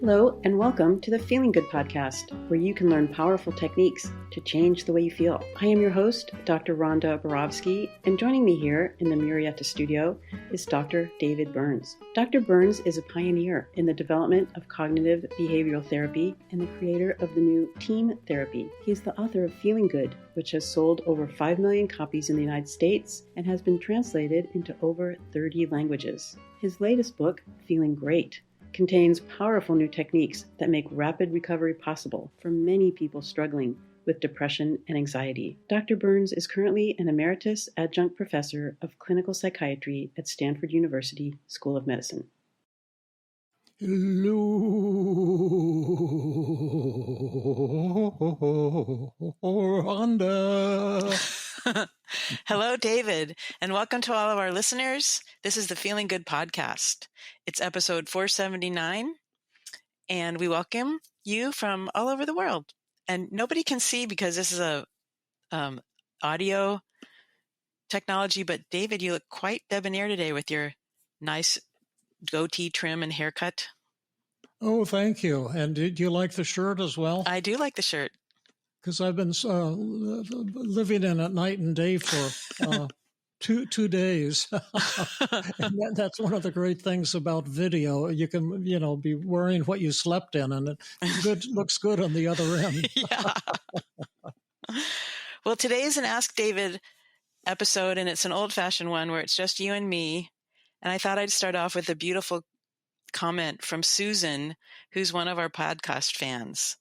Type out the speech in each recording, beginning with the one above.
Hello, and welcome to the Feeling Good podcast, where you can learn powerful techniques to change the way you feel. I am your host, Dr. Rhonda Borowski, and joining me here in the Murrieta studio is Dr. David Burns. Dr. Burns is a pioneer in the development of cognitive behavioral therapy and the creator of the new TEAM therapy. He is the author of Feeling Good, which has sold over 5 million copies in the United States and has been translated into over 30 languages. His latest book, Feeling Great, contains powerful new techniques that make rapid recovery possible for many people struggling with depression and anxiety. Dr. Burns is currently an emeritus adjunct professor of clinical psychiatry at Stanford University School of Medicine. Hello, Rhonda. Hello, David, and welcome to all of our listeners. This is the Feeling Good podcast. It's episode 479, and we welcome you from all over the world. And nobody can see because this is a audio technology, but David, you look quite debonair today with your nice goatee trim and haircut. Oh, thank you. And did you like the shirt as well? I do like the shirt. Because I've been living in it night and day for two days. And that's one of the great things about video. You can, be wearing what you slept in, and it looks good on the other end. Yeah. Well, today is an Ask David episode, and it's an old-fashioned one where it's just you and me. And I thought I'd start off with a beautiful comment from Susan, who's one of our podcast fans.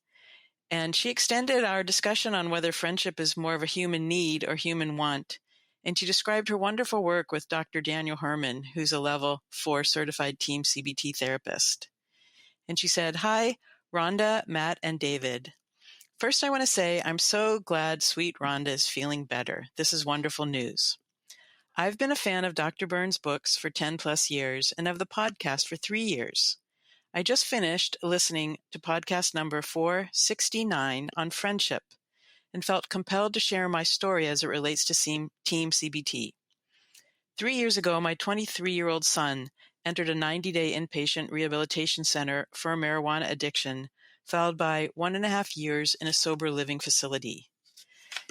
And she extended our discussion on whether friendship is more of a human need or human want. And she described her wonderful work with Dr. Daniel Herman, who's a level 4 certified TEAM CBT therapist. And she said, "Hi, Rhonda, Matt, and David. First, I want to say I'm so glad sweet Rhonda is feeling better. This is wonderful news. I've been a fan of Dr. Burns' books for 10 plus years and of the podcast for 3 years. I just finished listening to podcast number 469 on friendship and felt compelled to share my story as it relates to TEAM CBT. 3 years ago, my 23-year-old son entered a 90-day inpatient rehabilitation center for marijuana addiction, followed by 1.5 years in a sober living facility.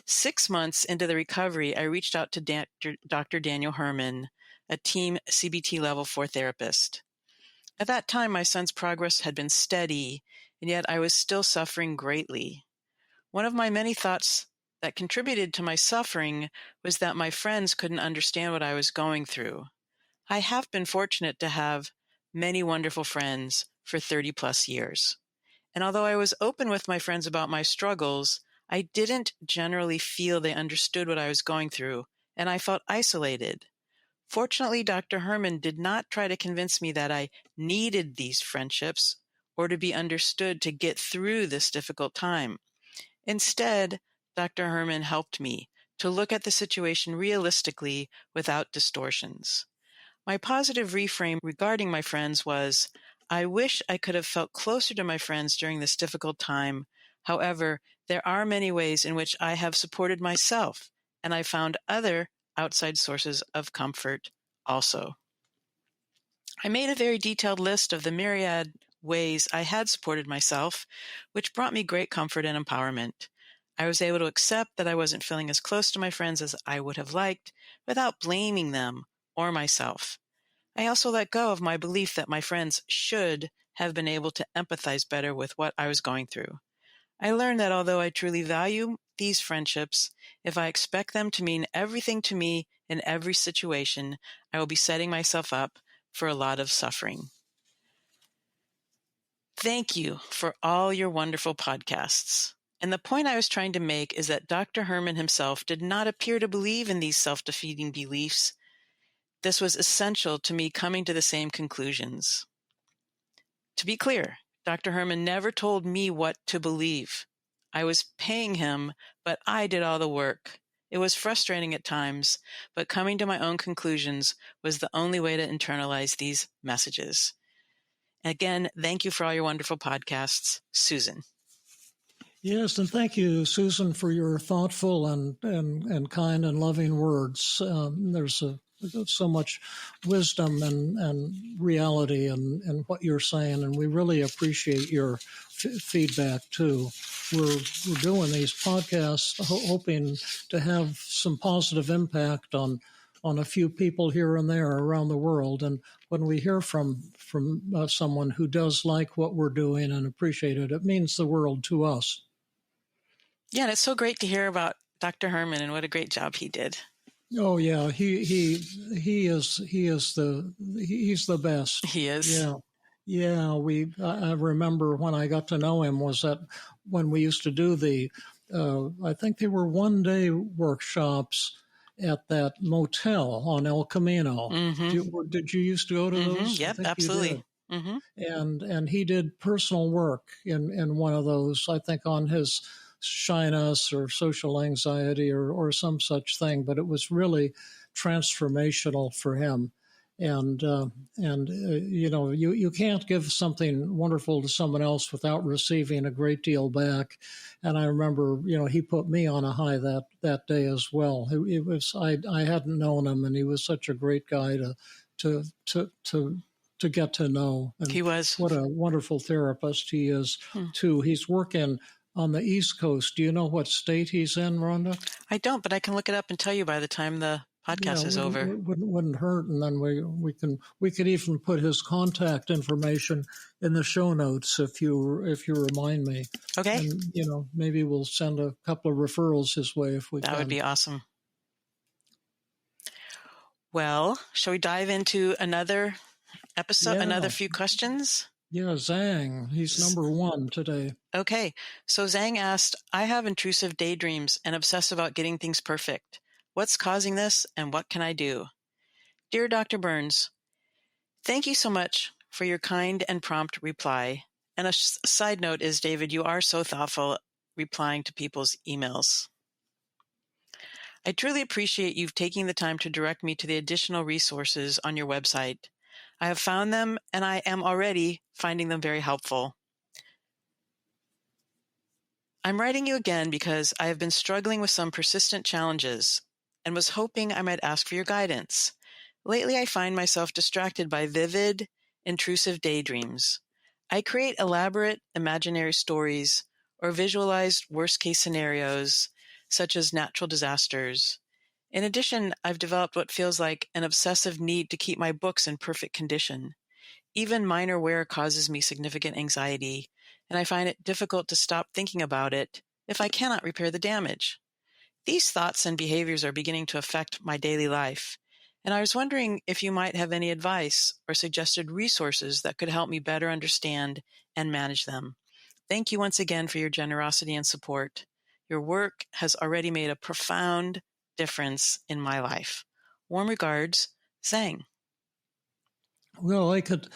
6 months into the recovery, I reached out to Dr. Daniel Herman, a TEAM CBT level 4 therapist. At that time, my son's progress had been steady, and yet I was still suffering greatly. One of my many thoughts that contributed to my suffering was that my friends couldn't understand what I was going through. I have been fortunate to have many wonderful friends for 30 plus years. And although I was open with my friends about my struggles, I didn't generally feel they understood what I was going through, and I felt isolated. Fortunately, Dr. Herman did not try to convince me that I needed these friendships or to be understood to get through this difficult time. Instead, Dr. Herman helped me to look at the situation realistically without distortions. My positive reframe regarding my friends was, I wish I could have felt closer to my friends during this difficult time. However, there are many ways in which I have supported myself, and I found other outside sources of comfort also. I made a very detailed list of the myriad ways I had supported myself, which brought me great comfort and empowerment. I was able to accept that I wasn't feeling as close to my friends as I would have liked without blaming them or myself. I also let go of my belief that my friends should have been able to empathize better with what I was going through. I learned that although I truly value these friendships, if I expect them to mean everything to me in every situation, I will be setting myself up for a lot of suffering. Thank you for all your wonderful podcasts. And the point I was trying to make is that Dr. Herman himself did not appear to believe in these self-defeating beliefs. This was essential to me coming to the same conclusions. To be clear, Dr. Herman never told me what to believe. I was paying him, but I did all the work. It was frustrating at times, but coming to my own conclusions was the only way to internalize these messages. Again, thank you for all your wonderful podcasts. Susan. Yes, and thank you, Susan, for your thoughtful and kind and loving words. There's so much wisdom and reality in what you're saying, and we really appreciate your feedback too. We're doing these podcasts hoping to have some positive impact on a few people here and there around the world. And when we hear from someone who does like what we're doing and appreciate it, it means the world to us. Yeah, and it's so great to hear about Dr. Herman and what a great job he did. Oh yeah, he's the best. He is. Yeah. I remember when I got to know him was that when we used to do the I think they were 1-day workshops at that motel on El Camino. Mm-hmm. Did you used to go to those? Yep, absolutely. Mm-hmm. And he did personal work in one of those, I think on his shyness or social anxiety or some such thing, but it was really transformational for him. And you can't give something wonderful to someone else without receiving a great deal back. And I remember, he put me on a high that day as well. I hadn't known him, and he was such a great guy to get to know. And he was. What a wonderful therapist he is too. He's working on the East Coast. Do you know what state he's in, Rhonda? I don't, but I can look it up and tell you by the time the podcast is over. It wouldn't hurt, and then we could even put his contact information in the show notes if you remind me. Okay. And maybe we'll send a couple of referrals his way if we can. That would be awesome. Well, shall we dive into another episode, another few questions? Yeah, Zhang, he's number 1 today. Okay, so Zhang asked, I have intrusive daydreams and obsess about getting things perfect. What's causing this, and what can I do? Dear Dr. Burns, thank you so much for your kind and prompt reply. And a side note is, David, you are so thoughtful replying to people's emails. I truly appreciate you taking the time to direct me to the additional resources on your website. I have found them, and I am already finding them very helpful. I'm writing you again because I have been struggling with some persistent challenges and was hoping I might ask for your guidance. Lately, I find myself distracted by vivid, intrusive daydreams. I create elaborate imaginary stories or visualized worst-case scenarios, such as natural disasters. In addition, I've developed what feels like an obsessive need to keep my books in perfect condition. Even minor wear causes me significant anxiety, and I find it difficult to stop thinking about it if I cannot repair the damage. These thoughts and behaviors are beginning to affect my daily life, and I was wondering if you might have any advice or suggested resources that could help me better understand and manage them. Thank you once again for your generosity and support. Your work has already made a profound difference in my life. Warm regards, Zhang. Well, I could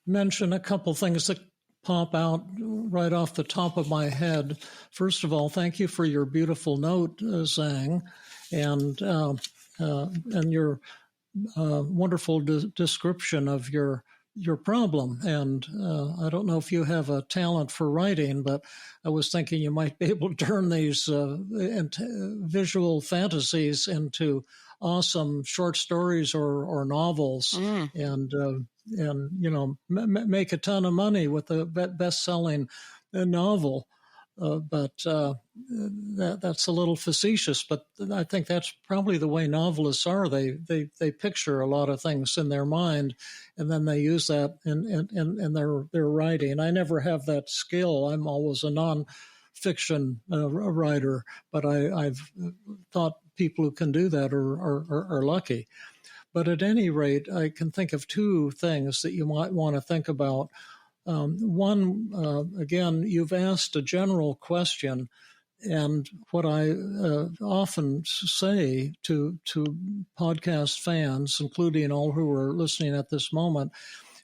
mention a couple things that pop out right off the top of my head. First of all, thank you for your beautiful note, Zhang, and your wonderful description of your problem. And I don't know if you have a talent for writing, but I was thinking you might be able to turn these visual fantasies into awesome short stories or novels, and make a ton of money with a best-selling novel. But that's a little facetious. But I think that's probably the way novelists are. They picture a lot of things in their mind, and then they use that in their writing. I never have that skill. I'm always a non-fiction writer, but I've thought people who can do that are lucky. But at any rate, I can think of 2 things that you might want to think about. One, again, you've asked a general question, and what I often say to podcast fans, including all who are listening at this moment,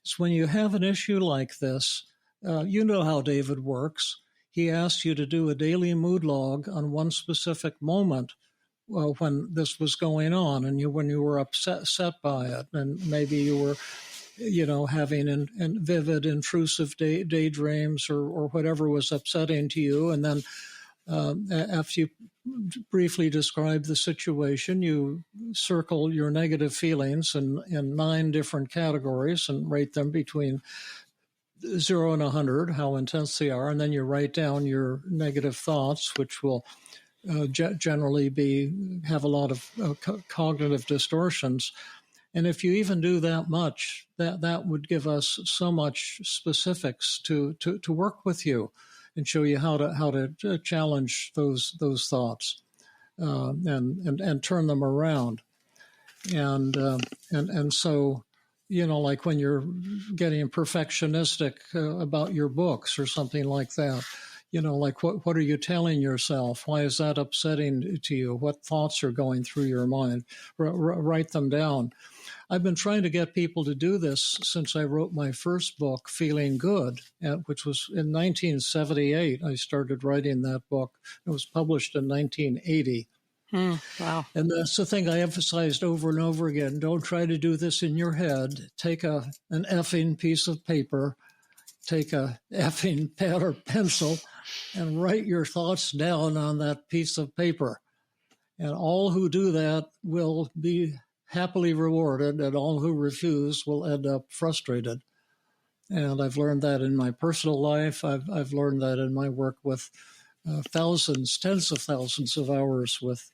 is when you have an issue like this, you know how David works. He asks you to do a daily mood log on one specific moment when this was going on, and when you were upset by it, and maybe you were having vivid, intrusive daydreams or whatever was upsetting to you. And then After you briefly describe the situation, you circle your negative feelings in 9 different categories and rate them between 0 and 100, how intense they are, and then you write down your negative thoughts, which will generally have a lot of cognitive distortions. And if you even do that much, that would give us so much specifics to work with you and show you how to challenge those thoughts and turn them around. And so, like when you're getting perfectionistic about your books or something like that, like what are you telling yourself? Why is that upsetting to you? What thoughts are going through your mind? Write them down. I've been trying to get people to do this since I wrote my first book, Feeling Good, which was in 1978. I started writing that book. It was published in 1980. Wow. And that's the thing I emphasized over and over again. Don't try to do this in your head. Take an effing piece of paper, take a effing pen or pencil, and write your thoughts down on that piece of paper. And all who do that will be happily rewarded, and all who refuse will end up frustrated. And I've learned that in my personal life. I've learned that in my work with thousands, tens of thousands of hours with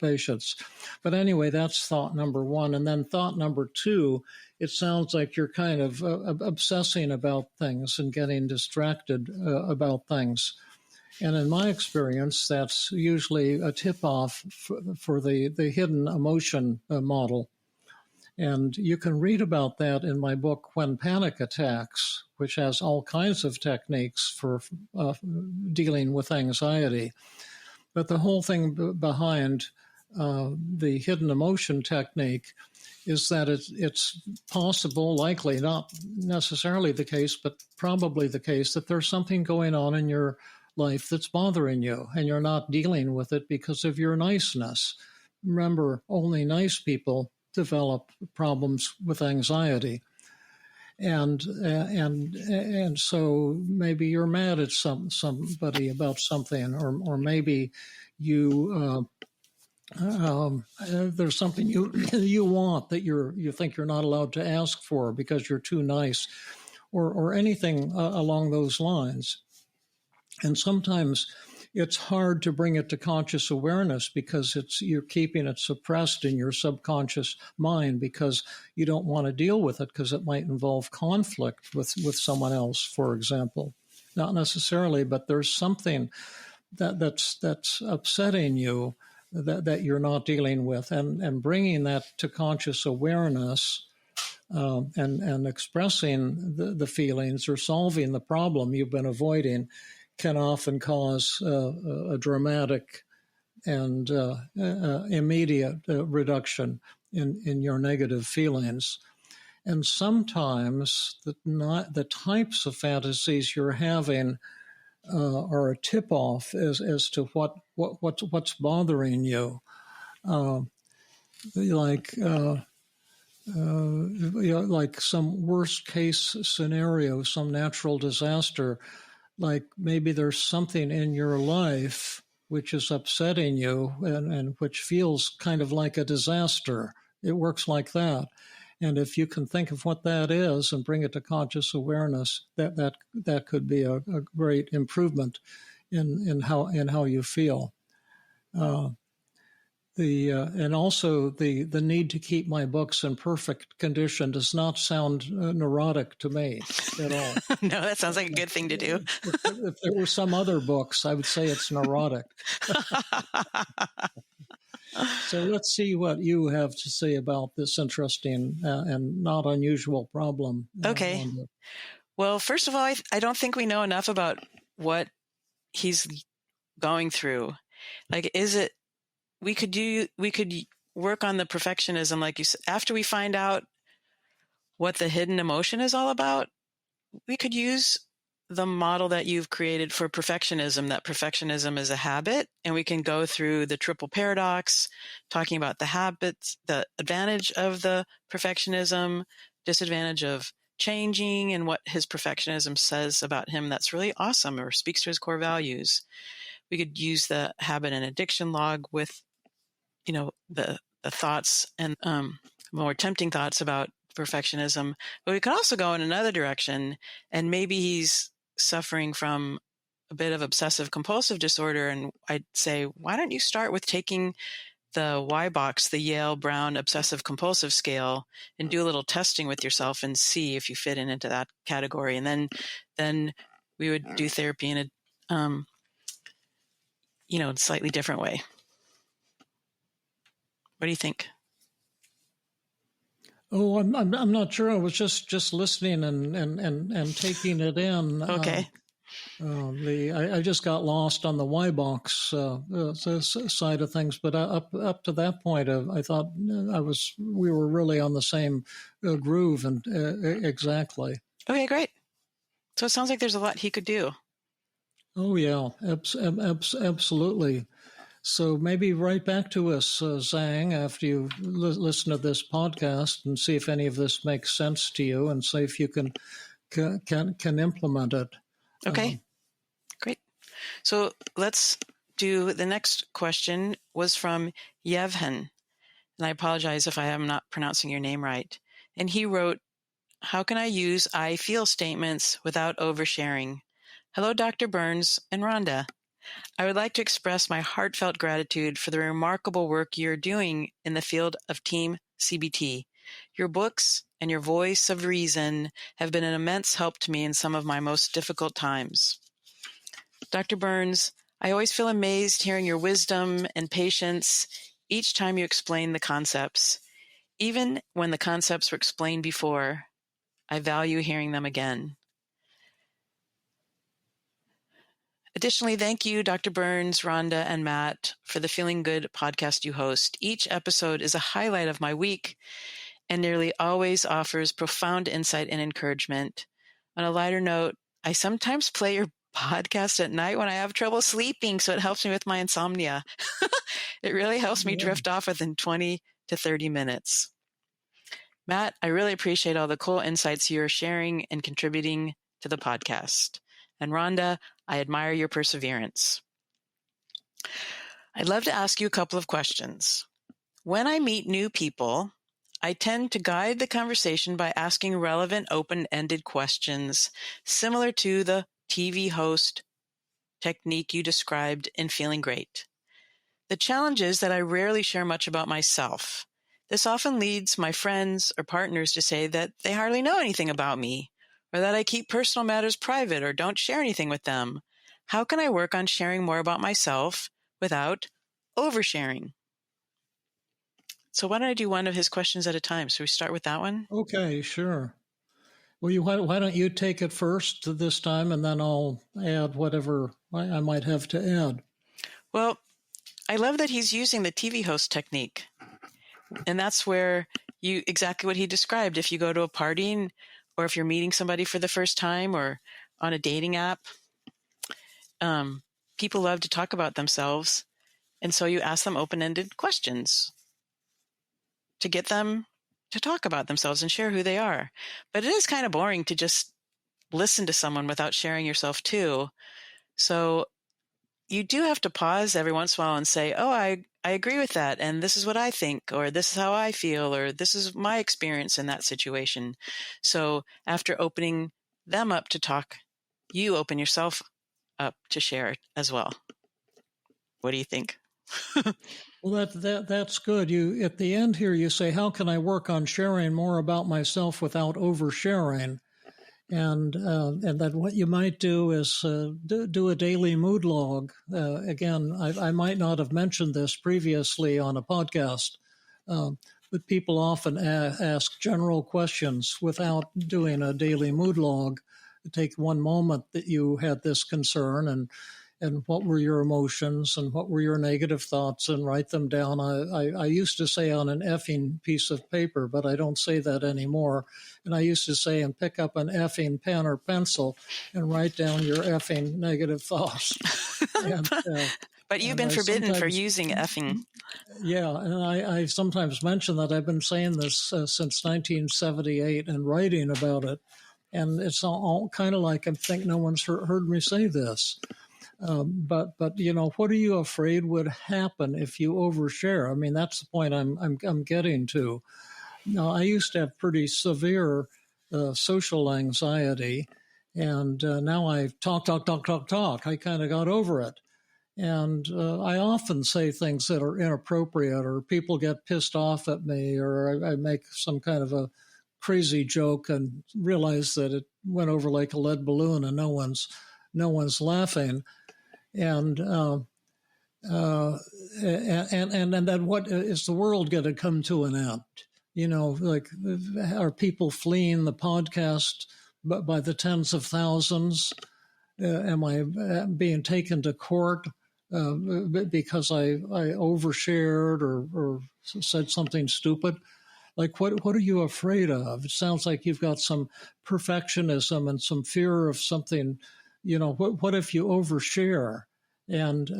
patients. But anyway, that's thought number 1. And then thought number 2, it sounds like you're kind of obsessing about things and getting distracted about things. And in my experience, that's usually a tip-off for the hidden emotion model. And you can read about that in my book, When Panic Attacks, which has all kinds of techniques for dealing with anxiety. But the whole thing behind the hidden emotion technique is that it's possible, likely, not necessarily the case, but probably the case, that there's something going on in your life that's bothering you, and you're not dealing with it because of your niceness. Remember, only nice people develop problems with anxiety. And so maybe you're mad at somebody about something, or maybe you there's something you want that you think you're not allowed to ask for because you're too nice, or anything along those lines. And sometimes it's hard to bring it to conscious awareness because you're keeping it suppressed in your subconscious mind because you don't want to deal with it because it might involve conflict with someone else, for example. Not necessarily, but there's something that's upsetting you that you're not dealing with, and bringing that to conscious awareness and expressing the feelings or solving the problem you've been avoiding can often cause a dramatic and immediate reduction in your negative feelings. And sometimes the types of fantasies you're having are a tip-off as to what's bothering you, like some worst-case scenario, some natural disaster. Like maybe there's something in your life which is upsetting you and which feels kind of like a disaster. It works like that. And if you can think of what that is and bring it to conscious awareness, that could be a great improvement in how you feel. And also the need to keep my books in perfect condition does not sound neurotic to me at all. No, that sounds like a good thing to do. If there were some other books, I would say it's neurotic. So let's see what you have to say about this interesting and not unusual problem. Okay. Rhonda. Well, first of all, I don't think we know enough about what he's going through. Like, we could work on the perfectionism, like you said. After we find out what the hidden emotion is all about, we could use the model that you've created for perfectionism, that perfectionism is a habit, and we can go through the triple paradox, talking about the habits, the advantage of the perfectionism, disadvantage of changing, and what his perfectionism says about him that's really awesome or speaks to his core values. we could use the habit and addiction log with, the thoughts and more tempting thoughts about perfectionism. But we could also go in another direction, and maybe he's suffering from a bit of obsessive compulsive disorder. And I'd say, why don't you start with taking the Y-Box, the Yale Brown Obsessive Compulsive Scale, and do a little testing with yourself and see if you fit into that category. And then we would do therapy in a, slightly different way. What do you think? Oh, I'm not sure. I was just listening and taking it in. Okay. I just got lost on the Y-Box side of things, but up to that point, I thought we were really on the same groove, and exactly. Okay, great. So it sounds like there's a lot he could do. Oh yeah, absolutely. So maybe write back to us, Zhang, after you listen to this podcast, and see if any of this makes sense to you, and see if you can implement it. Okay, great. So let's do the next question. Was from Yevhen, and I apologize if I am not pronouncing your name right. And he wrote, "How can I use I feel statements without oversharing? Hello, Dr. Burns and Rhonda. I would like to express my heartfelt gratitude for the remarkable work you're doing in the field of TEAM CBT. Your books and your voice of reason have been an immense help to me in some of my most difficult times. Dr. Burns, I always feel amazed hearing your wisdom and patience each time you explain the concepts. Even when the concepts were explained before, I value hearing them again. Additionally, thank you, Dr. Burns, Rhonda, and Matt, for the Feeling Good podcast you host. Each episode is a highlight of my week and nearly always offers profound insight and encouragement. On a lighter note, I sometimes play your podcast at night when I have trouble sleeping, so it helps me with my insomnia. It really helps me drift off within 20 to 30 minutes. Matt, I really appreciate all the cool insights you're sharing and contributing to the podcast. And Rhonda, I admire your perseverance. I'd love to ask you a couple of questions. When I meet new people, I tend to guide the conversation by asking relevant, open-ended questions, similar to the TV host technique you described in Feeling Great. The challenge is that I rarely share much about myself. This often leads my friends or partners to say that they hardly know anything about me, or that I keep personal matters private or don't share anything with them. How can I work on sharing more about myself without oversharing? So why don't I do one of his questions at a time? So we start with that one? Okay, sure. Well, why don't you take it first this time, and then I'll add whatever I might have to add. Well, I love that he's using the TV host technique. And that's where exactly what he described. If you go to a party or if you're meeting somebody for the first time or on a dating app, people love to talk about themselves. And so you ask them open-ended questions to get them to talk about themselves and share who they are. But it is kind of boring to just listen to someone without sharing yourself too. So you do have to pause every once in a while and say, oh, I agree with that. And this is what I think, or this is how I feel, or this is my experience in that situation. So after opening them up to talk, you open yourself up to share as well. What do you think? Well, that's good. You at the end here, you say, how can I work on sharing more about myself without oversharing? And then what you might do is do a daily mood log. Again, I might not have mentioned this previously on a podcast, but people often ask general questions without doing a daily mood log. Take one moment that you had this concern and what were your emotions and what were your negative thoughts, and write them down. I used to say on an effing piece of paper, but I don't say that anymore. And I used to say, and pick up an effing pen or pencil and write down your effing negative thoughts. But you've been forbidden for using effing. Yeah, and I sometimes mention that I've been saying this since 1978 and writing about it. And it's all kind of like I think no one's heard me say this. But what are you afraid would happen if you overshare? I mean, that's the point I'm getting to. Now, I used to have pretty severe social anxiety, and now I talk. I kind of got over it. And I often say things that are inappropriate, or people get pissed off at me, or I make some kind of a crazy joke and realize that it went over like a lead balloon and no one's laughing. And and then what is the world going to come to an end? Like, are people fleeing the podcast by the tens of thousands? Am I being taken to court because I overshared or said something stupid? Like, what are you afraid of? It sounds like you've got some perfectionism and some fear of something. What if you overshare? And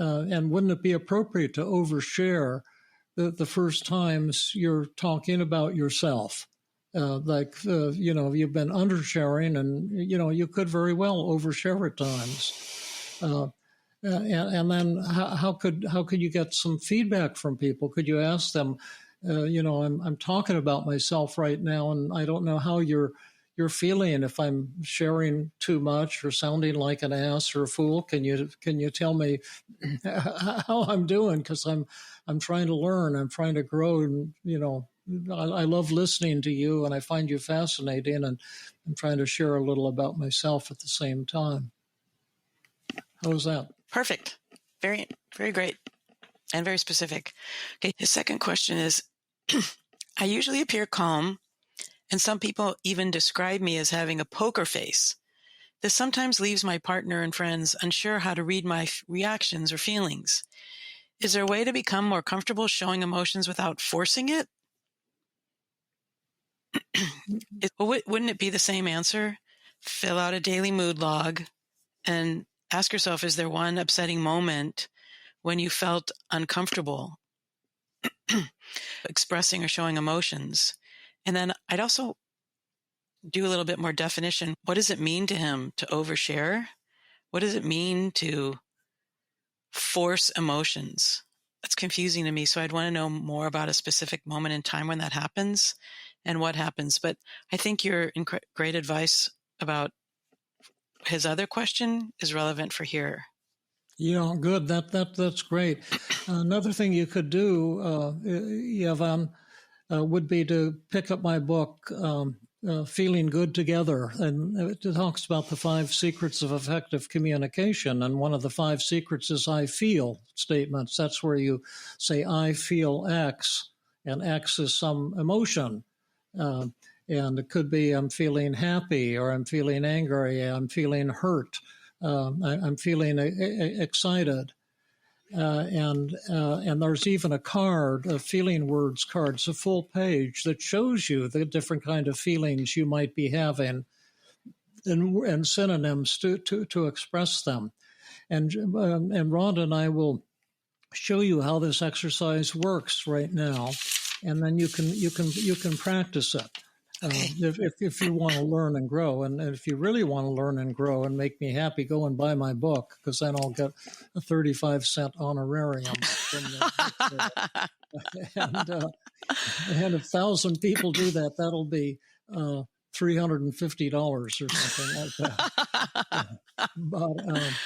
wouldn't it be appropriate to overshare the first times you're talking about yourself? You've been undersharing, and you could very well overshare at times. And then how could you get some feedback from people? Could you ask them, I'm talking about myself right now, and I don't know how you're feeling, if I'm sharing too much or sounding like an ass or a fool. Can you tell me how I'm doing? Because I'm trying to learn, I'm trying to grow, and I love listening to you, and I find you fascinating, and I'm trying to share a little about myself at the same time. How's that? Perfect. Very, very great. And very specific. Okay. His second question is, I usually appear calm, and some people even describe me as having a poker face. This sometimes leaves my partner and friends unsure how to read my reactions or feelings. Is there a way to become more comfortable showing emotions without forcing it? Wouldn't it be the same answer? Fill out a daily mood log and ask yourself, is there one upsetting moment when you felt uncomfortable expressing or showing emotions? And then I'd also do a little bit more definition. What does it mean to him to overshare? What does it mean to force emotions? That's confusing to me. So I'd want to know more about a specific moment in time when that happens and what happens. But I think your great advice about his other question is relevant for here. Yeah, good. That's great. Another thing you could do, Yevhen, would be to pick up my book, Feeling Good Together. And it talks about the 5 secrets of effective communication. And one of the 5 secrets is I feel statements. That's where you say, I feel X, and X is some emotion. And it could be I'm feeling happy, or I'm feeling angry, I'm feeling hurt, I'm feeling excited. And there's even a card, a feeling words card. It's a full page that shows you the different kind of feelings you might be having and synonyms to express them. And Rhonda and I will show you how this exercise works right now, and then you can practice it. If you want to learn and grow, and if you really want to learn and grow and make me happy, go and buy my book, because then I'll get a 35-cent honorarium. And if 1,000 people do that, that'll be $350 or something like that.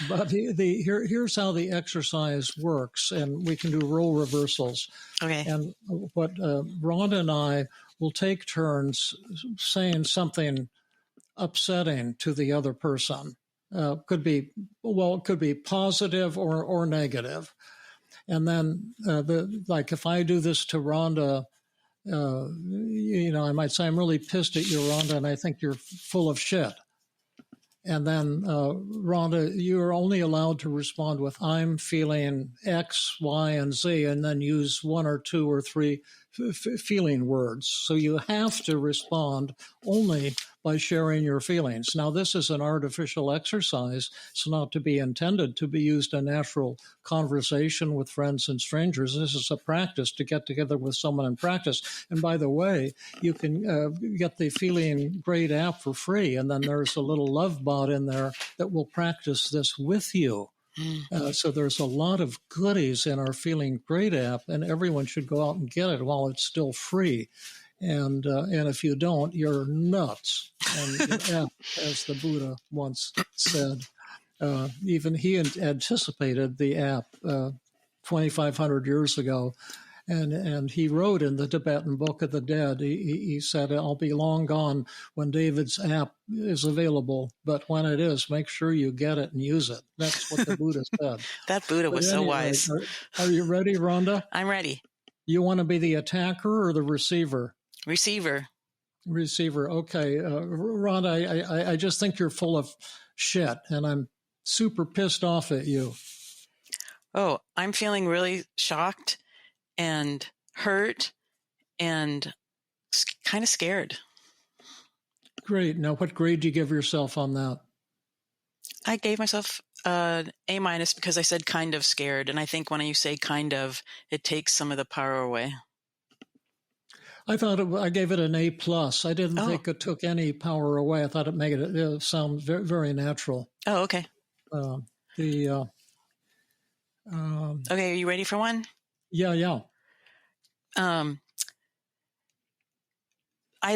But here's how the exercise works, and we can do role reversals. Okay. And what Rhonda and I will take turns saying something upsetting to the other person. Could be positive or negative. And then, like if I do this to Rhonda, I might say, I'm really pissed at you, Rhonda, and I think you're full of shit. And then, Rhonda, you're only allowed to respond with, I'm feeling X, Y, and Z, and then use 1 or 2 or 3 feeling words. So you have to respond only by sharing your feelings. Now, this is an artificial exercise. It's not to be intended to be used in natural conversation with friends and strangers. This is a practice to get together with someone and practice. And by the way, you can get the Feeling Great app for free. And then there's a little love bot in there that will practice this with you. So there's a lot of goodies in our Feeling Great app, and everyone should go out and get it while it's still free. And if you don't, you're nuts. And your app, as the Buddha once said, even he anticipated the app 2,500 years ago. And he wrote in the Tibetan Book of the Dead, he said, I'll be long gone when David's app is available, but when it is, make sure you get it and use it. That's what the Buddha said. That Buddha was so wise. Are you ready, Rhonda? I'm ready. You want to be the attacker or the receiver? Receiver. Okay. Rhonda, I just think you're full of shit, and I'm super pissed off at you. Oh, I'm feeling really shocked and hurt and kind of scared. Great. Now, what grade do you give yourself on that? I gave myself an A- because I said kind of scared. And I think when you say kind of, it takes some of the power away. I thought I gave it an A+. I didn't think it took any power away. I thought it made it sound very, very natural. Oh, okay. Okay, are you ready for one? Yeah. I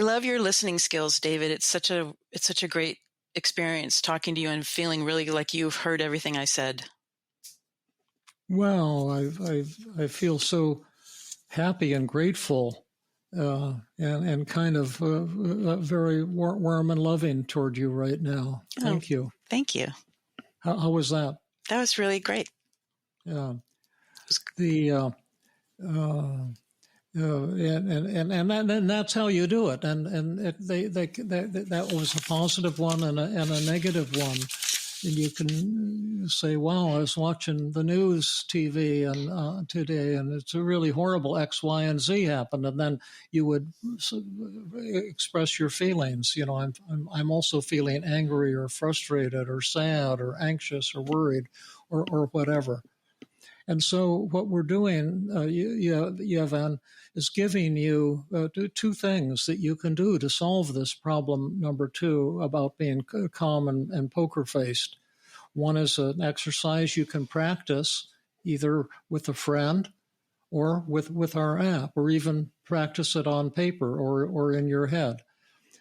love your listening skills, David. It's such a great experience talking to you and feeling really like you've heard everything I said. Well, I feel so happy and grateful, and kind of very warm and loving toward you right now. Thank you. Thank you. How was that? That was really great. Yeah. And that's how you do it. And that was a positive one and a negative one. And you can say, "Wow, I was watching the news TV and today, and it's a really horrible X, Y, and Z happened." And then you would express your feelings. You know, I'm also feeling angry or frustrated or sad or anxious or worried or whatever. And so what we're doing, Yevhen, is giving you two things that you can do to solve this problem, number 2, about being calm and poker-faced. One is an exercise you can practice either with a friend or with our app, or even practice it on paper or in your head.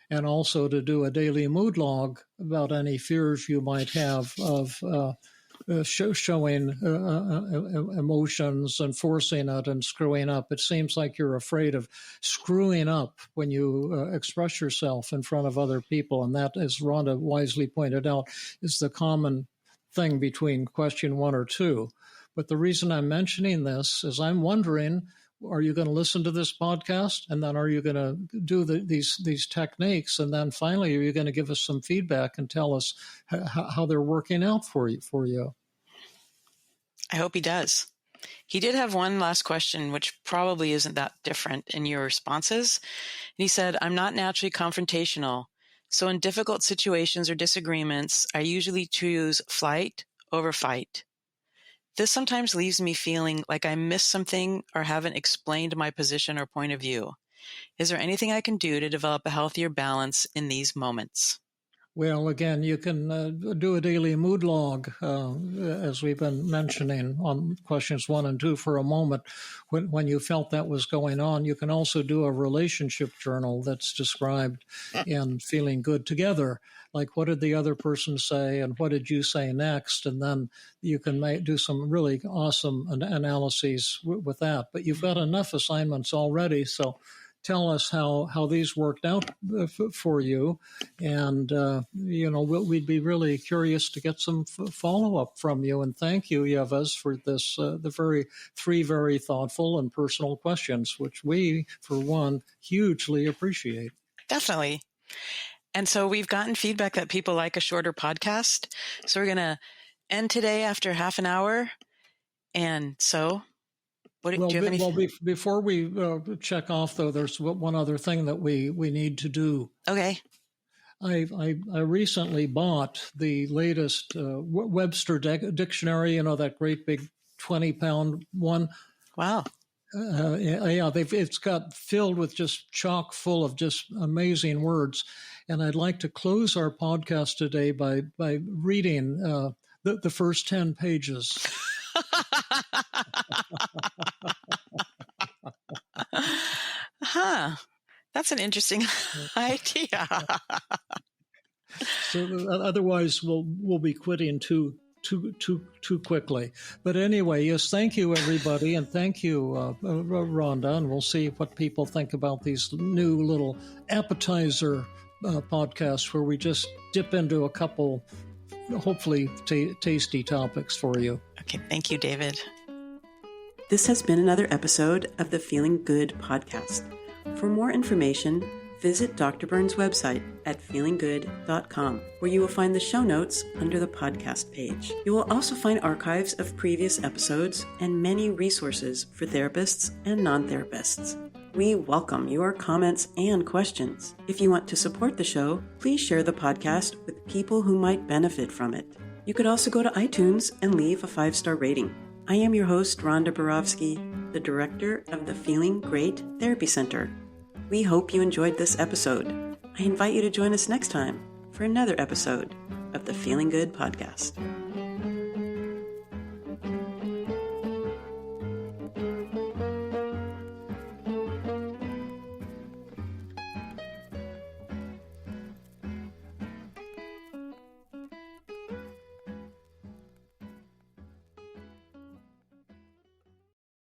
And also to do a daily mood log about any fears you might have of showing emotions and forcing it and screwing up. It seems like you're afraid of screwing up when you express yourself in front of other people. And that, as Rhonda wisely pointed out, is the common thing between question 1 or 2. But the reason I'm mentioning this is I'm wondering, are you going to listen to this podcast? And then are you going to do these techniques? And then finally, are you going to give us some feedback and tell us how they're working out for you? I hope he does. He did have one last question, which probably isn't that different in your responses. And he said, "I'm not naturally confrontational. So in difficult situations or disagreements, I usually choose flight over fight. This sometimes leaves me feeling like I missed something or haven't explained my position or point of view. Is there anything I can do to develop a healthier balance in these moments?" Well, again, you can do a daily mood log, as we've been mentioning on questions 1 and 2 for a moment. When you felt that was going on, you can also do a relationship journal that's described in Feeling Good Together. Like, what did the other person say and what did you say next? And then you can do some really awesome analyses with that. But you've got enough assignments already, so tell us how these worked out for you. And, we'd be really curious to get some follow-up from you. And thank you, Yevhen, for this, the three very thoughtful and personal questions, which we, for one, hugely appreciate. Definitely. And so we've gotten feedback that people like a shorter podcast. So we're going to end today after half an hour. And so... do you have anything? Before we check off, though, there's one other thing that we need to do. Okay. I recently bought the latest Webster dictionary, that great big 20-pound one. Wow. It's got filled with just chock full of just amazing words. And I'd like to close our podcast today by reading the first 10 pages. Huh. That's an interesting idea. So otherwise, we'll be quitting too quickly. But anyway, yes, thank you, everybody, and thank you, Rhonda, and we'll see what people think about these new little appetizer podcasts where we just dip into a couple, hopefully, tasty topics for you. Okay, thank you, David. This has been another episode of the Feeling Good podcast. For more information, visit Dr. Burns' website at feelinggood.com, where you will find the show notes under the podcast page. You will also find archives of previous episodes and many resources for therapists and non-therapists. We welcome your comments and questions. If you want to support the show, please share the podcast with people who might benefit from it. You could also go to iTunes and leave a 5-star rating. I am your host, Rhonda Borowski, the director of the Feeling Great Therapy Center. We hope you enjoyed this episode. I invite you to join us next time for another episode of the Feeling Good podcast.